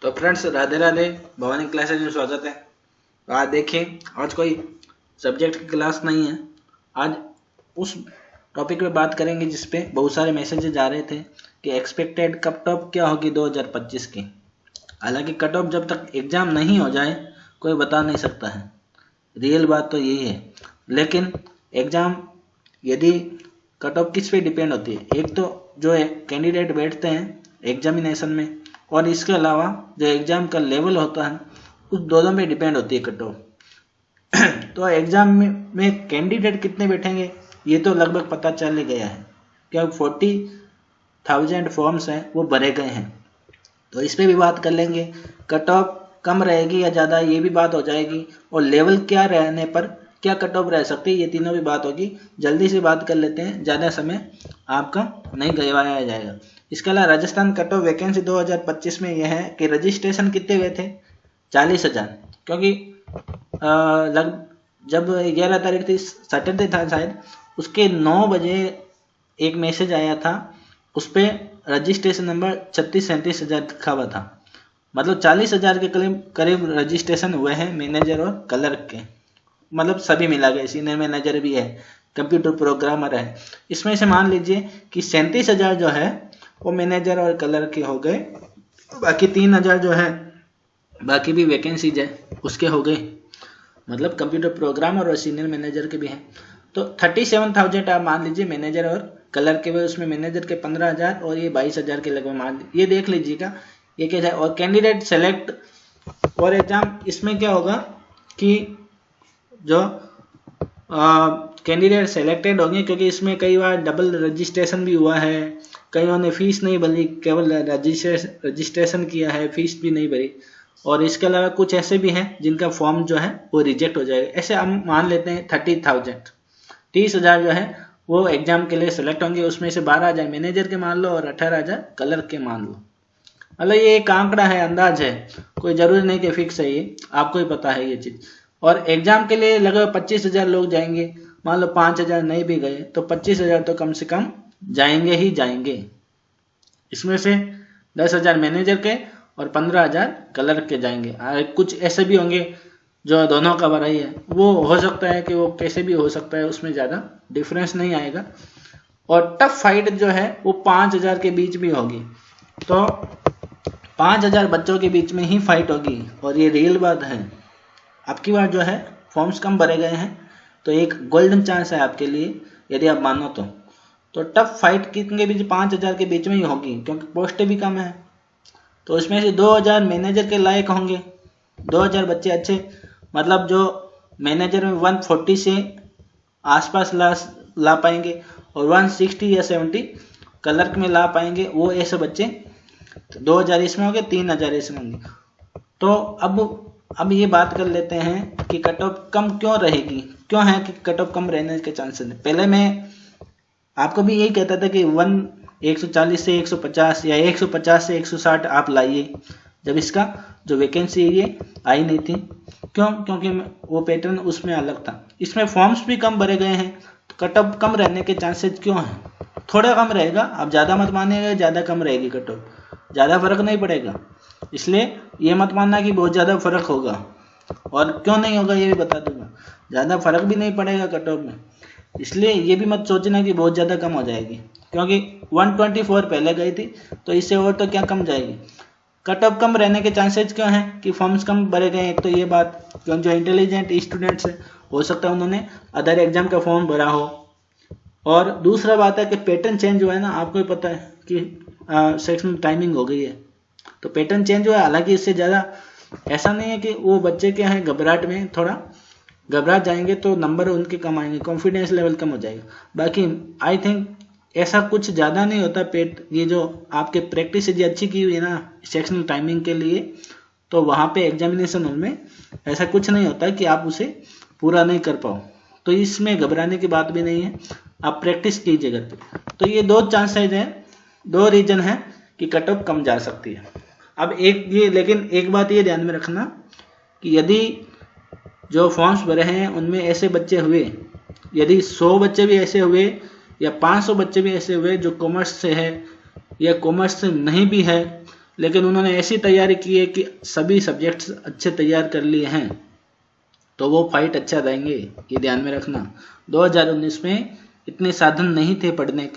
तो friends Radhe Radhe, Bhavani classes में स्वागत है। आज देखिए, आज कोई सब्जेक्ट की क्लास नहीं है। आज उस टॉपिक पे बात करेंगे जिसपे बहुत सारे मैसेजेस आ रहे थे कि एक्सपेक्टेड कट ऑफ क्या होगी 2025 की। हालांकि कट ऑफ जब तक एग्जाम नहीं हो जाए कोई बता नहीं सकता है, रियल बात तो यही है। लेकिन एग्जाम यदि कट ऑफ किस पे डिपेंड होती है, एक तो जो है कैंडिडेट बैठते हैं एग्जामिनेशन में, और इसके अलावा जो एग्जाम का लेवल होता है उस दोनों पे डिपेंड होती है कट ऑफ। तो एग्जाम में कैंडिडेट कितने बैठेंगे ये तो लगभग पता चल ही गया है, क्या 40,000 फॉर्म्स हैं वो भरे गए हैं। तो इस पे भी बात कर लेंगे, कट ऑफ कम रहेगी या ज़्यादा ये भी बात हो जाएगी, और लेवल क्या रहने पर क्या कट ऑफ रह सकती है ये तीनों भी बात होगी। जल्दी से बात कर लेते हैं, ज़्यादा समय आपका नहीं गवाया जाएगा। इसके अलावा राजस्थान कट ऑफ वैकेंसी 2025 में यह है कि रजिस्ट्रेशन कितने हुए थे 40,000, क्योंकि जब 11 तारीख थी, सैटरडे था शायद, उसके 9 बजे एक मैसेज आया था, उस पर रजिस्ट्रेशन नंबर 36-37,000 लिखा हुआ था। मतलब 40,000 के करीब रजिस्ट्रेशन हुए हैं मैनेजर और क्लर्क के, मतलब सभी मिला गए, सीनियर मैनेजर भी है, कंप्यूटर प्रोग्रामर है। इसमें से मान लीजिए कि 37,000 जो है वो मैनेजर और क्लर्क के हो गए, बाकी 3,000 जो है बाकी भी वैकेंसीज है उसके हो गए, मतलब कंप्यूटर प्रोग्रामर और सीनियर मैनेजर के भी हैं। तो 37,000 आप मान लीजिए मैनेजर और क्लर्क के हुए, उसमें मैनेजर के 15,000 और ये 22,000 के लगभग मान ये देख लीजिएगा ये क्या है। और कैंडिडेट सेलेक्ट और एग्जाम, इसमें क्या होगा कि जो कैंडिडेट सेलेक्टेड होंगे, क्योंकि इसमें कई बार डबल रजिस्ट्रेशन भी हुआ है, कईयों ने फीस नहीं भरी, केवल रजिस्ट्रेशन किया है, फीस भी नहीं भरी, और इसके अलावा कुछ ऐसे भी हैं जिनका फॉर्म जो है वो रिजेक्ट हो जाएगा। ऐसे हम मान लेते हैं 30,000 जो है वो एग्जाम के लिए सेलेक्ट होंगे, उसमें से 12,000 मैनेजर के मान लो और 18,000 क्लर्क के मान लो। मतलब ये एक आंकड़ा है, अंदाज है, कोई जरूरी नहीं कि फिक्स है, ये आपको ही पता है ये चीज। और एग्जाम के लिए लगभग 25,000 लोग जाएंगे, मान लो 5,000 नहीं भी गए तो 25,000 तो कम से कम जाएंगे ही जाएंगे। इसमें से 10,000 मैनेजर के और 15,000 क्लर्क के जाएंगे। कुछ ऐसे भी होंगे जो दोनों का भराई है, वो हो सकता है कि वो कैसे भी हो सकता है, उसमें ज़्यादा डिफरेंस नहीं आएगा। और टफ फाइट जो है वो 5,000 के बीच भी होगी, तो 5,000 बच्चों के बीच में ही फाइट होगी, और ये रियल बात है। आपकी बार जो है फॉर्म्स कम भरे गए हैं, तो एक गोल्डन चांस है आपके लिए यदि आप मानो तो टफ फाइट कितने बीच 5,000 के बीच में ही होगी, क्योंकि पोस्टें भी कम है। तो इसमें से 2,000 मैनेजर के लायक होंगे, 2,000 बच्चे अच्छे, मतलब जो मैनेजर में 140 से आसपास ला पाएंगे और 160 या 70 क्लर्क में ला पाएंगे, वो ऐसे बच्चे 2,000 इसमें होंगे, 3,000 इसमें होंगे। तो अब ये बात कर लेते हैं कि कट ऑफ कम क्यों रहेगी, क्यों है कि कट ऑफ कम रहने के चांसेस है। पहले मैं आपको भी यही कहता था कि 140 से 150 या 150 से 160 आप लाइए, जब इसका जो वैकेंसी है ये आई नहीं थी। क्यों? क्योंकि वो पैटर्न उसमें अलग था। इसमें फॉर्म्स भी कम भरे गए हैं, तो कट ऑफ कम रहने के चांसेस क्यों हैं? थोड़ा कम रहेगा, आप ज़्यादा मत मानिएगा, ज़्यादा कम रहेगी कट ऑफ, ज़्यादा फर्क नहीं पड़ेगा। इसलिए ये मत मानना कि बहुत ज़्यादा फर्क होगा, और क्यों नहीं होगा ये भी बता दूंगा। ज़्यादा फर्क भी नहीं पड़ेगा कट ऑफ में, इसलिए ये भी मत सोचना कि बहुत ज़्यादा कम हो जाएगी, क्योंकि 124 पहले गई थी, तो इससे और तो क्या कम जाएगी। कट ऑफ कम रहने के चांसेस क्यों हैं कि फॉर्म्स कम भरे गए। एक तो ये बात, क्योंकि जो इंटेलिजेंट स्टूडेंट्स हैं हो सकता है उन्होंने अदर एग्जाम का फॉर्म भरा हो, और दूसरा बात है कि पैटर्न चेंज हुआ है ना, आपको भी पता है कि सेक्शन टाइमिंग हो गई है, तो पैटर्न चेंज हुआ है। हालांकि इससे ज़्यादा ऐसा नहीं है कि वो बच्चे क्या है घबराहट में थोड़ा घबरा जाएंगे तो नंबर उनके कम आएंगे, कॉन्फिडेंस लेवल कम हो जाएगा। बाकी आई थिंक ऐसा कुछ ज़्यादा नहीं होता। ये जो आपके प्रैक्टिस यदि अच्छी की हुई है ना सेक्शनल टाइमिंग के लिए, तो वहाँ पे एग्जामिनेशन हॉल में ऐसा कुछ नहीं होता कि आप उसे पूरा नहीं कर पाओ, तो इसमें घबराने की बात भी नहीं है, आप प्रैक्टिस कीजिए घर पे। तो ये 2 चांसेज हैं, 2 रीजन है कि कट ऑफ कम जा सकती है। अब लेकिन एक बात ये ध्यान में रखना कि यदि जो फॉर्म्स भरे हैं उनमें ऐसे बच्चे हुए, यदि 100 बच्चे भी ऐसे हुए या 500 बच्चे भी ऐसे हुए जो कॉमर्स से है या कॉमर्स से नहीं भी है, लेकिन उन्होंने ऐसी तैयारी की है कि सभी सब्जेक्ट्स अच्छे तैयार कर लिए हैं, तो वो फाइट अच्छा देंगे, ये ध्यान में रखना। 2019 में इतने साधन नहीं थे पढ़ने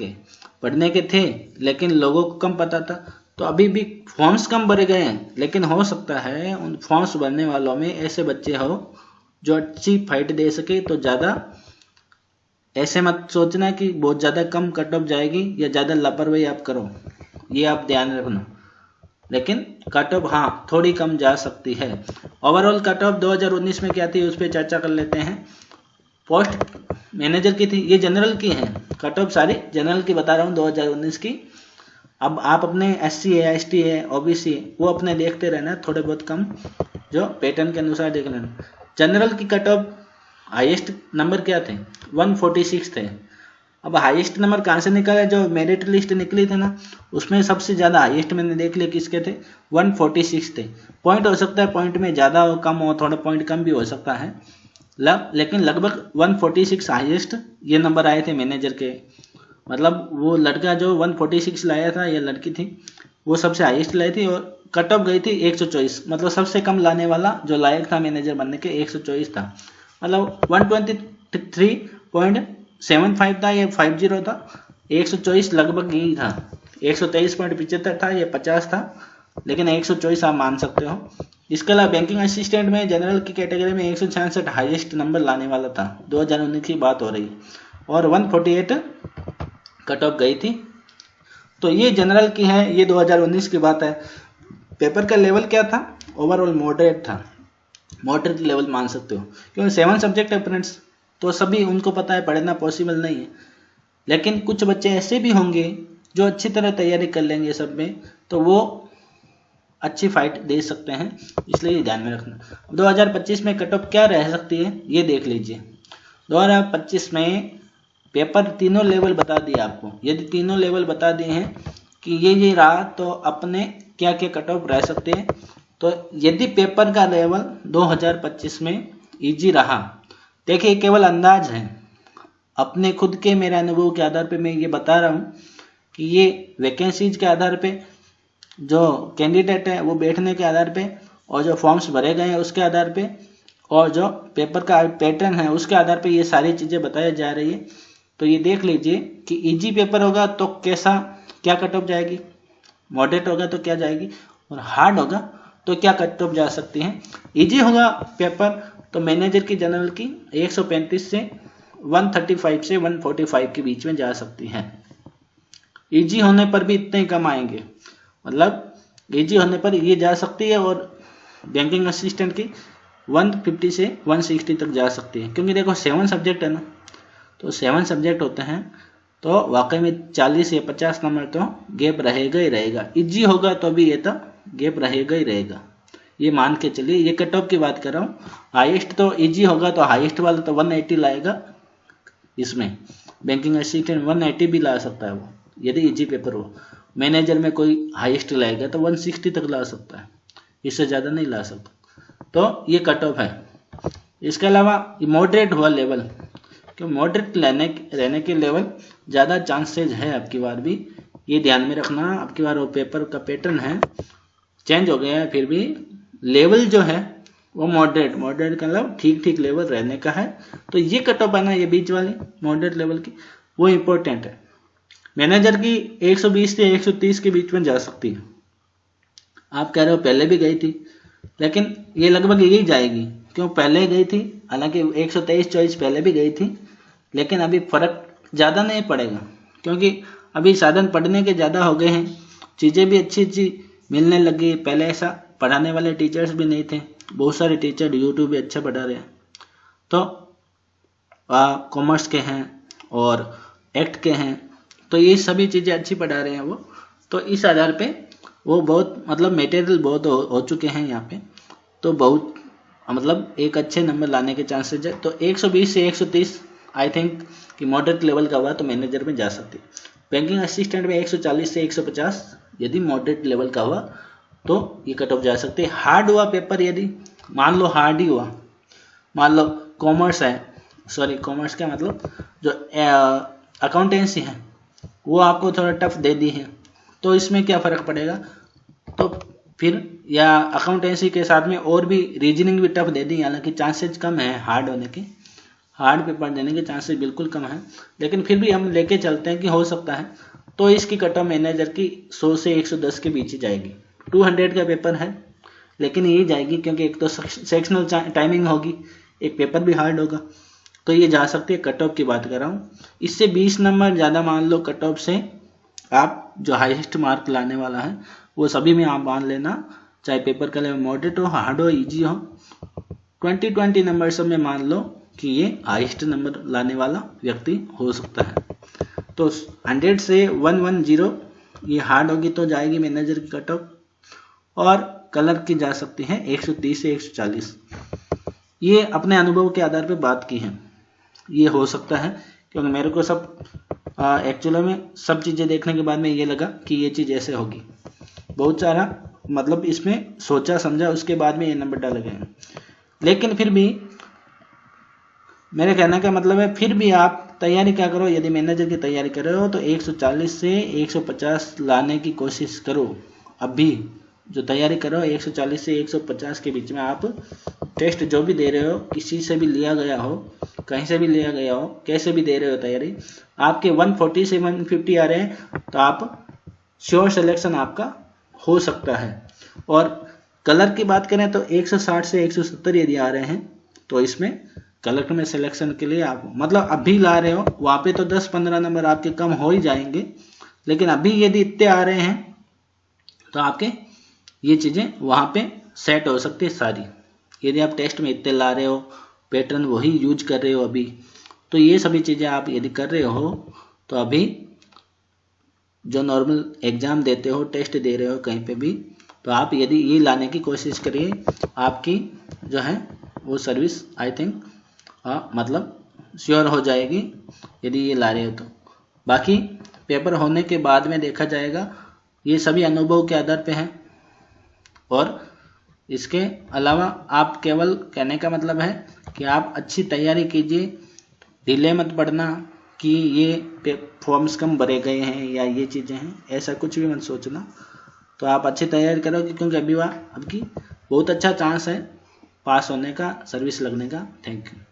के थे, लेकिन लोगों को कम पता था। तो अभी भी फॉर्म्स कम भरे गए हैं, लेकिन हो सकता है उन फॉर्म्स भरने वालों में ऐसे बच्चे हो जो अच्छी फाइट दे सके। तो ज़्यादा ऐसे मत सोचना कि बहुत ज़्यादा कम कट ऑफ जाएगी या ज़्यादा लापरवाही आप करो, ये आप ध्यान रखना। लेकिन कट ऑफ हाँ थोड़ी कम जा सकती है। ओवरऑल कट ऑफ 2019 में क्या थी उस पर चर्चा कर लेते हैं। पोस्ट मैनेजर की थी, ये जनरल की है, कट ऑफ सारी जनरल की बता रहा हूँ 2019 की। अब आप अपने SC है, ST है, OBC है, वो अपने देखते रहना, थोड़े बहुत कम जो पैटर्न के अनुसार देख लेना। जनरल की कट ऑफ हाईएस्ट नंबर क्या थे, 146 थे। अब हाईएस्ट नंबर कहाँ से निकला, जो मेरिट लिस्ट निकली थी ना, उसमें सबसे ज़्यादा हाईएस्ट मैंने देख लिया किसके थे, 146 थे। पॉइंट हो सकता है, पॉइंट में ज़्यादा हो कम हो, थोड़ा पॉइंट कम भी हो सकता है, लेकिन लगभग 146 हाईएस्ट ये नंबर आए थे मैनेजर के। मतलब वो लड़का जो 146 लाया था या लड़की थी वो सबसे हाईएस्ट लाई थी, और कट ऑफ गई थी 124, मतलब सबसे कम लाने वाला जो लायक था मैनेजर बनने के 124 था। मतलब 123.75 था, ये 50 था, 124 लगभग यही था। 123.75 था, ये 50 था, लेकिन 124 आप मान सकते हो। इसके अलावा बैंकिंग असिस्टेंट में जनरल की कैटेगरी में 166 हाईएस्ट नंबर लाने वाला था, 2019 की बात हो रही है, और 148 कट ऑफ गई थी। तो ये जनरल की है, ये 2019 की बात है। पेपर का लेवल क्या था, ओवरऑल मॉडरेट था, मॉडरेट लेवल मान सकते हो, क्योंकि 7 सब्जेक्ट है फ्रेंड्स, तो सभी उनको पता है पढ़ना पॉसिबल नहीं है। लेकिन कुछ बच्चे ऐसे भी होंगे जो अच्छी तरह तैयारी कर लेंगे सब में, तो वो अच्छी फाइट दे सकते हैं, इसलिए ध्यान में रखना। 2025 में कट ऑफ क्या रह सकती है ये देख लीजिए। 2025 में पेपर तीनों लेवल बता दिए आपको, यदि तीनों लेवल बता दिए हैं कि ये रहा, तो अपने क्या क्या कट ऑफ रह सकते हैं। तो यदि पेपर का लेवल 2025 में इजी रहा, देखिए केवल अंदाज है, अपने खुद के मेरे अनुभव के आधार पे मैं ये बता रहा हूँ कि ये वैकेंसीज के आधार पे, जो कैंडिडेट है वो बैठने के आधार पे, और जो फॉर्म्स भरे गए हैं उसके आधार पे, और जो पेपर का पैटर्न है उसके आधार पे ये सारी चीज़ें बताई जा रही है। तो ये देख लीजिए कि इजी पेपर होगा तो क्या कट ऑफ जाएगी, मॉडरेट होगा तो क्या जाएगी, और हार्ड होगा तो क्या कट ऑफ जा सकती है। इजी होगा पेपर तो मैनेजर की जनरल की 135 से 135 से 145 के बीच में जा सकती है। इजी होने पर भी इतने ही कम आएंगे, मतलब इजी होने पर ये जा सकती है, और बैंकिंग असिस्टेंट की 150 से 160 तक जा सकती है, क्योंकि देखो 7 सब्जेक्ट है ना, तो 7 सब्जेक्ट होते हैं, तो वाकई में 40 या 50 नंबर तो गैप रहेगा ही रहेगा। इजी होगा तो भी ये तो गैप रहेगा ही रहेगा, ये मान के चलिए। ये कट ऑफ की बात कर रहा हूँ। हाईएस्ट तो इजी होगा तो हाईएस्ट वाला तो 180 लाएगा, इसमें बैंकिंग असिस्टेंट 180 भी ला सकता है वो, यदि इजी पेपर हो। मैनेजर में कोई हाईएस्ट लाएगा तो 160 तक ला सकता है, इससे ज़्यादा नहीं ला सकता। तो ये कट ऑफ है। इसके अलावा मॉडरेट हुआ लेवल, क्यों मॉडरेट रहने के लेवल ज़्यादा चांसेज है आपकी बार भी, ये ध्यान में रखना। आपकी बार वो पेपर का पैटर्न है चेंज हो गया है, फिर भी लेवल जो है वो मॉडरेट का मतलब ठीक ठीक लेवल रहने का है। तो ये कट ऑफ है ना, ये बीच वाली मॉडरेट लेवल की, वो इम्पोर्टेंट है। मैनेजर की 120 से 130 के बीच में जा सकती है। आप कह रहे हो पहले भी गई थी, लेकिन ये लगभग यही जाएगी, क्यों पहले गई थी, हालांकि 123-124 पहले भी गई थी, लेकिन अभी फर्क ज़्यादा नहीं पड़ेगा, क्योंकि अभी साधन पढ़ने के ज़्यादा हो गए हैं, चीज़ें भी अच्छी मिलने लगी। पहले ऐसा पढ़ाने वाले टीचर्स भी नहीं थे, बहुत सारे टीचर यूट्यूब भी अच्छा पढ़ा रहे हैं, तो कॉमर्स के हैं और एक्ट के हैं, तो ये सभी चीज़ें अच्छी पढ़ा रहे हैं वो। तो इस आधार पे वो बहुत मतलब मटेरियल बहुत हो चुके हैं यहाँ पे, तो बहुत मतलब एक अच्छे नंबर लाने के चांसेस है। तो 120 से 130 आई थिंक कि मॉडरेट लेवल का हुआ तो मैनेजर में जा सकती है। बैंकिंग असिस्टेंट में 140 से 150 यदि मॉडरेट लेवल का हुआ तो ये कट ऑफ जा सकते हैं। हार्ड हुआ पेपर, यदि मान लो हार्ड ही हुआ, मान लो कॉमर्स है, सॉरी कॉमर्स का मतलब जो अकाउंटेंसी है वो आपको थोड़ा टफ दे दी है, तो इसमें क्या फ़र्क पड़ेगा, तो फिर या अकाउंटेंसी के साथ में और भी रीजनिंग भी टफ दे दी, हालांकि चांसेस कम है हार्ड होने के, हार्ड पेपर देने के चांसेस बिल्कुल कम है, लेकिन फिर भी हम लेके चलते हैं कि हो सकता है। तो इसकी कट ऑफ मैनेजर की 100 से 110 के बीच ही जाएगी। 200 का पेपर है लेकिन ये जाएगी, क्योंकि एक तो सेक्शनल टाइमिंग होगी, एक पेपर भी हार्ड होगा, तो ये जा सकती है। कट ऑफ की बात कर रहा हूँ, इससे 20 नंबर ज़्यादा मान लो कट ऑफ से आप जो हाईएस्ट मार्क लाने वाला है वो सभी में आप मान लेना, चाहे पेपर का लेवल मॉडरेट हो, हार्ड हो, ईजी हो, 20 नंबर सब में मान लो कि ये हाईएस्ट नंबर लाने वाला व्यक्ति हो सकता है। तो 100 से 110 ये हार्ड होगी तो जाएगी मैनेजर की कट ऑफ, और कलर की जा सकती है 130 से 140। ये अपने अनुभव के आधार पर बात की है, ये हो सकता है, क्योंकि मेरे को सब एक्चुअली में सब चीज़ें देखने के बाद में ये लगा कि ये चीज़ ऐसे होगी। बहुत सारा मतलब इसमें सोचा समझा, उसके बाद में ये नंबर डाले गए हैं। लेकिन फिर भी मेरे कहने का मतलब है, फिर भी आप तैयारी क्या करो, यदि मैनेजर की तैयारी कर रहे हो तो 140 से 150 लाने की कोशिश करो। अभी जो तैयारी करो 140 से 150 के बीच में आप टेस्ट जो भी दे रहे हो, किसी से भी लिया गया हो, कहीं से भी लिया गया हो, कैसे भी दे रहे हो तैयारी, आपके 140 से 150 आ रहे हैं तो आप श्योर सिलेक्शन आपका हो सकता है। और कलर की बात करें तो 160 से 170 यदि आ रहे हैं तो इसमें कलर में सिलेक्शन के लिए आप मतलब अभी ला रहे हो, वहाँ पे तो 10-15 नंबर आपके कम हो ही जाएंगे, लेकिन अभी यदि इतने आ रहे हैं तो आपके ये चीज़ें वहाँ पे सेट हो सकती है सारी। यदि आप टेस्ट में इतने ला रहे हो, पैटर्न वही यूज कर रहे हो अभी, तो ये सभी चीज़ें आप यदि कर रहे हो तो अभी जो नॉर्मल एग्ज़ाम देते हो, टेस्ट दे रहे हो कहीं पे भी, तो आप यदि ये लाने की कोशिश करिए, आपकी जो है वो सर्विस आई थिंक मतलब श्योर हो जाएगी यदि ये ला रहे हो तो। बाकी पेपर होने के बाद में देखा जाएगा, ये सभी अनुभव के आधार पे हैं। और इसके अलावा आप केवल कहने का मतलब है कि आप अच्छी तैयारी कीजिए, ढीले मत पड़ना कि ये फॉर्म्स कम भरे गए हैं या ये चीज़ें हैं, ऐसा कुछ भी मत सोचना। तो आप अच्छी तैयारी करोगे, क्योंकि अभी बहुत अच्छा चांस है पास होने का, सर्विस लगने का। Thank you.